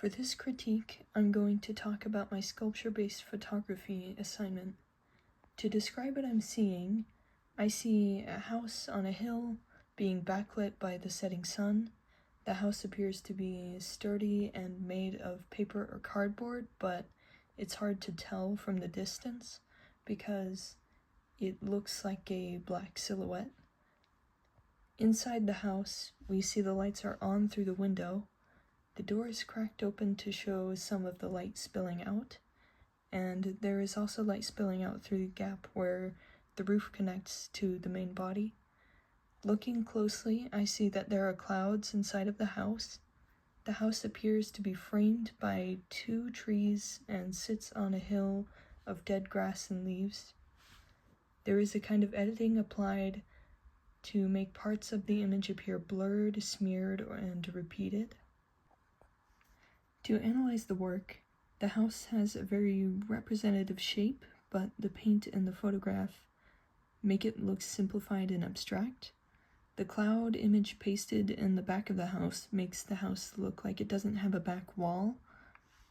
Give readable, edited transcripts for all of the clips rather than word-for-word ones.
For this critique, I'm going to talk about my sculpture-based photography assignment. To describe what I'm seeing, I see a house on a hill being backlit by the setting sun. The house appears to be sturdy and made of paper or cardboard, but it's hard to tell from the distance because it looks like a black silhouette. Inside the house, we see the lights are on through the window. The door is cracked open to show some of the light spilling out, and there is also light spilling out through the gap where the roof connects to the main body. Looking closely, I see that there are clouds inside of the house. The house appears to be framed by 2 trees and sits on a hill of dead grass and leaves. There is a kind of editing applied to make parts of the image appear blurred, smeared, and repeated. To analyze the work, the house has a very representative shape, but the paint and the photograph make it look simplified and abstract. The cloud image pasted in the back of the house makes the house look like it doesn't have a back wall.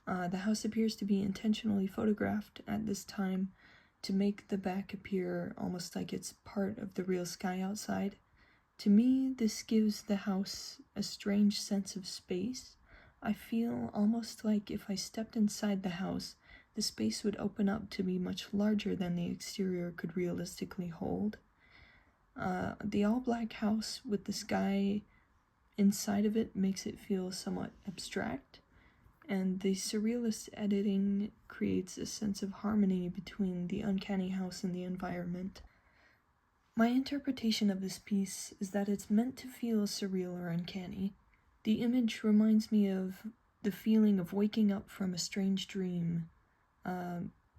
The house appears to be intentionally photographed at this time to make the back appear almost like it's part of the real sky outside. To me, this gives the house a strange sense of space. I feel almost like if I stepped inside the house, the space would open up to be much larger than the exterior could realistically hold. The all-black house with the sky inside of it makes it feel somewhat abstract, and the surrealist editing creates a sense of harmony between the uncanny house and the environment. My interpretation of this piece is that it's meant to feel surreal or uncanny. The image reminds me of the feeling of waking up from a strange dream,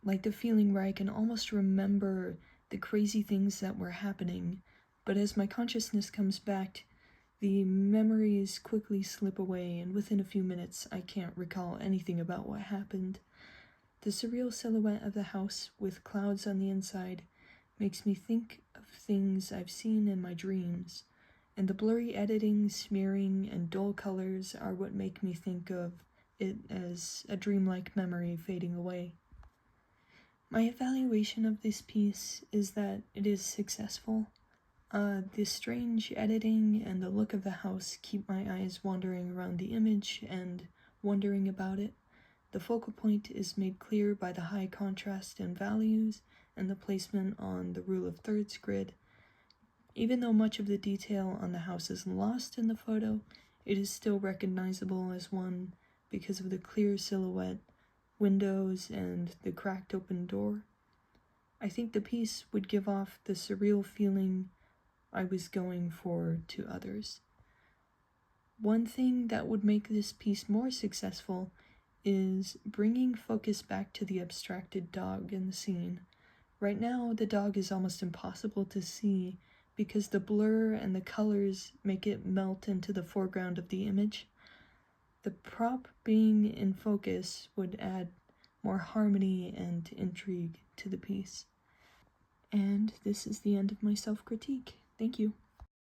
like the feeling where I can almost remember the crazy things that were happening, but as my consciousness comes back, the memories quickly slip away, and within a few minutes I can't recall anything about what happened. The surreal silhouette of the house with clouds on the inside makes me think of things I've seen in my dreams, and the blurry editing, smearing, and dull colors are what make me think of it as a dreamlike memory fading away. My evaluation of this piece is that it is successful. The strange editing and the look of the house keep my eyes wandering around the image and wondering about it. The focal point is made clear by the high contrast and values and the placement on the rule of thirds grid. Even though much of the detail on the house is lost in the photo, it is still recognizable as one because of the clear silhouette, windows, and the cracked open door. I think the piece would give off the surreal feeling I was going for to others. One thing that would make this piece more successful is bringing focus back to the abstracted dog in the scene. Right now, the dog is almost impossible to see because the blur and the colors make it melt into the foreground of the image. The prop being in focus would add more harmony and intrigue to the piece. And this is the end of my self-critique. Thank you.